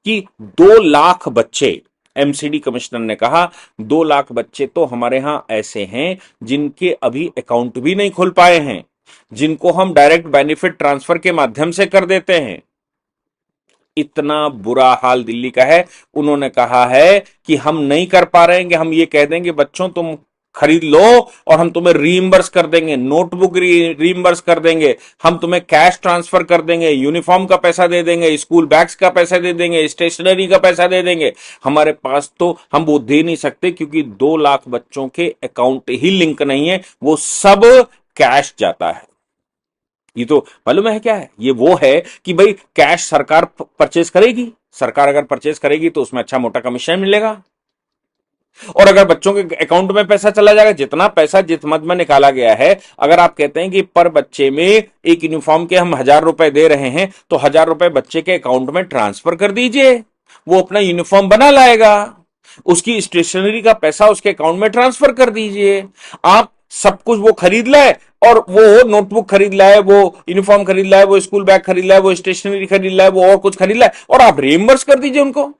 कि 2 लाख बच्चे, MCD commissioner ने कहा 2 लाख बच्चे तो हमारे यहां ऐसे हैं जिनके अभी अकाउंट भी नहीं खुल पाए हैं, जिनको हम डायरेक्ट बेनिफिट ट्रांसफर के माध्यम से कर देते हैं। इतना बुरा हाल दिल्ली का है। उन्होंने कहा है कि हम नहीं कर पा रहे हैं कि हम ये कह देंगे बच्चों तुम खरीद लो और हम तुम्हें रीइंबर्स कर देंगे, नोटबुक रीइंबर्स कर देंगे, हम तुम्हें कैश ट्रांसफर कर देंगे, यूनिफॉर्म का पैसा दे देंगे, स्कूल बैग्स का पैसा दे देंगे, स्टेशनरी का पैसा दे देंगे। हमारे पास तो हम वो दे नहीं सकते क्योंकि 2 लाख बच्चों के अकाउंट ही लिंक नहीं है, वो सब कैश जाता है। ये तो मालूम है क्या है, ये वो है कि भाई कैश सरकार परचेज करेगी, सरकार अगर परचेज करेगी तो उसमें अच्छा मोटा कमीशन मिलेगा, और अगर बच्चों के अकाउंट में पैसा चला जाएगा, जितना पैसा जिस मद में निकाला गया है, अगर आप कहते हैं कि पर बच्चे में एक यूनिफॉर्म के हम 1,000 रुपए दे रहे हैं तो 1,000 रुपए बच्चे के अकाउंट में ट्रांसफर कर दीजिए, वो अपना यूनिफॉर्म बना लाएगा, उसकी स्टेशनरी का पैसा उसके अकाउंट में ट्रांसफर कर दीजिए। आप सब कुछ वो खरीद लाए, और वो नोटबुक खरीद लाए, वो यूनिफॉर्म खरीद लाए, वो स्कूल बैग खरीद लाए, वो स्टेशनरी खरीद लाए, वो और कुछ खरीद लाए, और आप रीइंबर्स कर दीजिए उनको।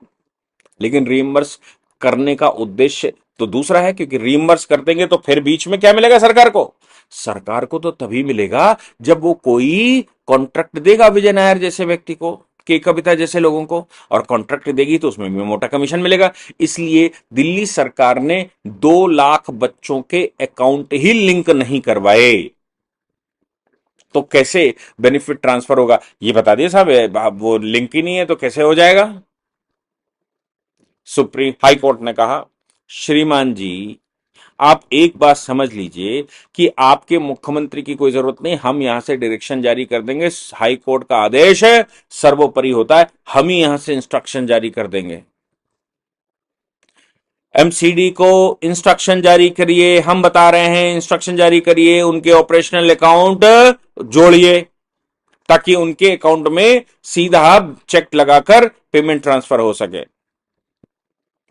लेकिन रीइंबर्स करने का उद्देश्य तो दूसरा है, क्योंकि रीइंबर्स कर देंगे तो फिर बीच में क्या मिलेगा सरकार को? सरकार को तो तभी मिलेगा जब वो कोई कॉन्ट्रैक्ट देगा विजय नायर जैसे व्यक्ति को, के कविता जैसे लोगों को, और कॉन्ट्रैक्ट देगी तो उसमें भी मोटा कमीशन मिलेगा। इसलिए दिल्ली सरकार ने 2 लाख बच्चों के अकाउंट ही लिंक नहीं करवाए, तो कैसे बेनिफिट ट्रांसफर होगा ये बता दिए साहब, वो लिंक ही नहीं है तो कैसे हो जाएगा? सुप्रीम हाई कोर्ट ने कहा, श्रीमान जी आप एक बात समझ लीजिए कि आपके मुख्यमंत्री की कोई जरूरत नहीं, हम यहां से डायरेक्शन जारी कर देंगे, हाई कोर्ट का आदेश है, सर्वोपरि होता है, हम ही यहां से इंस्ट्रक्शन जारी कर देंगे। एमसीडी को इंस्ट्रक्शन जारी करिए, हम बता रहे हैं इंस्ट्रक्शन जारी करिए, उनके ऑपरेशनल अकाउंट जोड़िए ताकि उनके अकाउंट में सीधा चेक लगाकर पेमेंट ट्रांसफर हो सके।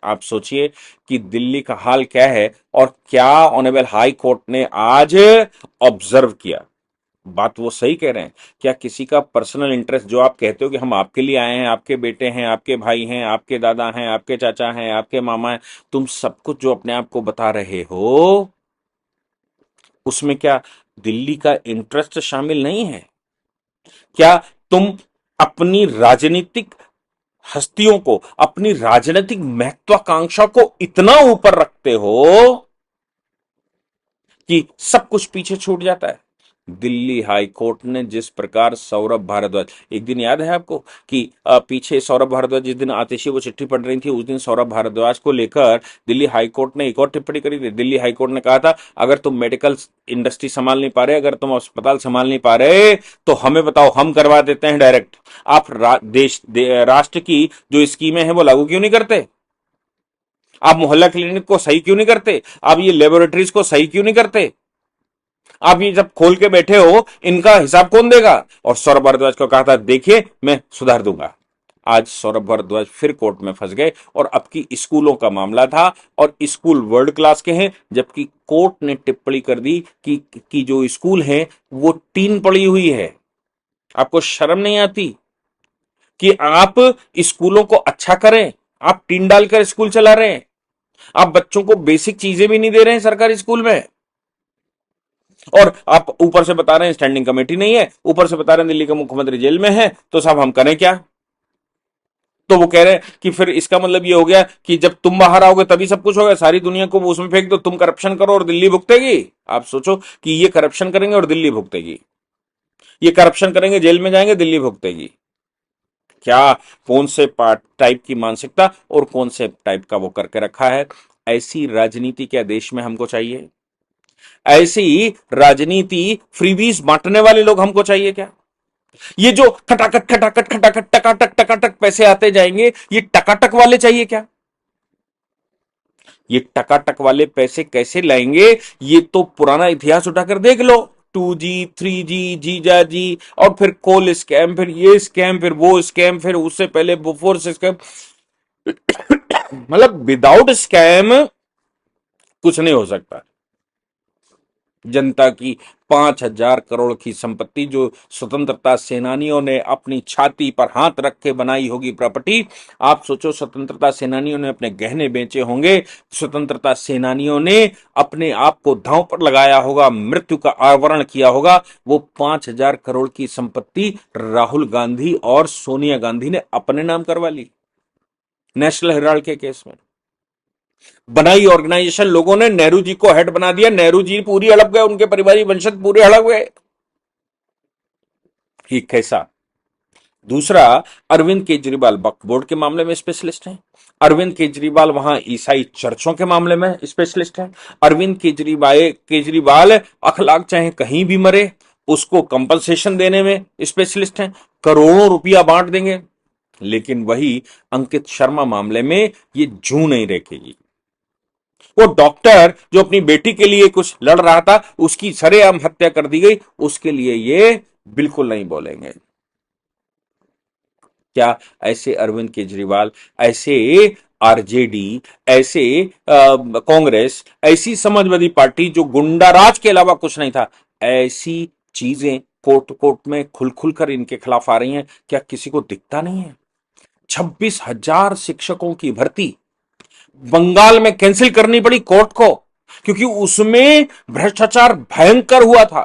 आप सोचिए कि दिल्ली का हाल क्या है और क्या ऑनरेबल हाई कोर्ट ने आज ऑब्जर्व किया। बात वो सही कह रहे हैं, क्या किसी का पर्सनल इंटरेस्ट, जो आप कहते हो कि हम आपके लिए आए हैं, आपके बेटे हैं, आपके भाई हैं, आपके दादा हैं, आपके चाचा हैं, आपके मामा हैं, तुम सब कुछ जो अपने आप को बता रहे हो, उसमें क्या दिल्ली का इंटरेस्ट शामिल नहीं है? क्या तुम अपनी राजनीतिक हस्तियों को, अपनी राजनीतिक महत्वाकांक्षा को इतना ऊपर रखते हो कि सब कुछ पीछे छूट जाता है? दिल्ली हाई कोर्ट ने जिस प्रकार सौरभ भारद्वाज, एक दिन याद है आपको कि पीछे सौरभ भारद्वाज जिस दिन आतिशी वो चिट्ठी पढ़ रही थी, उस दिन सौरभ भारद्वाज को लेकर दिल्ली हाई कोर्ट ने एक और टिप्पणी करी थी। दिल्ली हाई कोर्ट ने कहा था अगर तुम मेडिकल इंडस्ट्री संभाल नहीं पा रहे, अगर तुम अस्पताल संभाल नहीं पा रहे तो हमें बताओ, हम करवा देते हैं डायरेक्ट। आप राष्ट्र की जो स्कीमें हैं वो लागू क्यों नहीं करते? आप मोहल्ला क्लिनिक को सही क्यों नहीं करते? आप ये लेबोरेटरीज को सही क्यों नहीं करते? आप ये जब खोल के बैठे हो, इनका हिसाब कौन देगा? और सौरभ भारद्वाज को कहा था देखिए मैं सुधार दूंगा। आज सौरभ भारद्वाज फिर कोर्ट में फंस गए, और अब की स्कूलों का मामला था, और स्कूल वर्ल्ड क्लास के हैं, जबकि कोर्ट ने टिप्पणी कर दी कि जो स्कूल है वो टीन पड़ी हुई है। आपको शर्म नहीं आती कि आप स्कूलों को अच्छा करें? आप टीन डालकर स्कूल चला रहे हैं, आप बच्चों को बेसिक चीजें भी नहीं दे रहे हैं सरकारी स्कूल में, और आप ऊपर से बता रहे हैं स्टैंडिंग कमेटी नहीं है, ऊपर से बता रहे हैं दिल्ली के मुख्यमंत्री जेल में है, तो साहब हम करें क्या? तो वो कह रहे हैं कि फिर इसका मतलब ये हो गया कि जब तुम बाहर आओगे तभी सब कुछ होगा, सारी दुनिया को वो उसमें फेंक दो, तुम करप्शन करो और दिल्ली भुगतेगी। आप सोचो कि ये करप्शन करेंगे और दिल्ली भुगतेगी, ये करप्शन करेंगे जेल में जाएंगे, दिल्ली भुगतेगी। क्या कौन से पार्ट टाइप की मानसिकता और कौन से टाइप का वो करके रखा है? ऐसी राजनीति क्या देश में हमको चाहिए? ऐसी राजनीति फ्रीबीज बांटने वाले लोग हमको चाहिए क्या? ये जो खटाखट खटाखट खटाखट टकाटक टकाटक पैसे आते जाएंगे, ये टकाटक वाले चाहिए क्या? ये टकाटक वाले पैसे कैसे लाएंगे? ये तो पुराना इतिहास उठाकर देख लो, 2G 3G जीजा जी, और फिर कोल स्कैम, फिर ये स्कैम, फिर वो स्कैम, फिर उससे पहले बिफोर स्कैम। मतलब विदाउट स्कैम कुछ नहीं हो सकता। जनता की 5,000 करोड़ की संपत्ति, जो स्वतंत्रता सेनानियों ने अपनी छाती पर हाथ रख के बनाई होगी प्रॉपर्टी। आप सोचो, स्वतंत्रता सेनानियों ने अपने गहने बेचे होंगे, स्वतंत्रता सेनानियों ने अपने आप को दांव पर लगाया होगा, मृत्यु का आवरण किया होगा। वो 5,000 करोड़ की संपत्ति राहुल गांधी और सोनिया गांधी ने अपने नाम करवा ली नेशनल हेराल्ड के केस में। बनाई ऑर्गेनाइजेशन लोगों ने, नेहरू जी को हेड बना दिया, नेहरू जी पूरी हड़प गए, उनके परिवारी वंशज पूरे हड़प गए। ये कैसा? दूसरा, अरविंद केजरीवाल वक्फ बोर्ड के मामले में स्पेशलिस्ट हैं। अरविंद केजरीवाल वहां ईसाई चर्चों के मामले में स्पेशलिस्ट हैं। अरविंद केजरीवाल अखलाक चाहे कहीं भी मरे, उसको कंपनसेशन देने में स्पेशलिस्ट हैं, करोड़ों रुपया बांट देंगे। लेकिन वही अंकित शर्मा मामले में ये जू नहीं रेखेगी। वो डॉक्टर जो अपनी बेटी के लिए कुछ लड़ रहा था, उसकी सरेआम हत्या कर दी गई, उसके लिए ये बिल्कुल नहीं बोलेंगे। क्या ऐसे अरविंद केजरीवाल, ऐसे आरजेडी, ऐसे कांग्रेस, ऐसी समाजवादी पार्टी जो गुंडाराज के अलावा कुछ नहीं था, ऐसी चीजें कोर्ट कोर्ट में खुल खुल कर इनके खिलाफ आ रही हैं, क्या किसी को दिखता नहीं है? 26,000 शिक्षकों की भर्ती बंगाल में कैंसिल करनी पड़ी कोर्ट को, क्योंकि उसमें भ्रष्टाचार भयंकर हुआ था।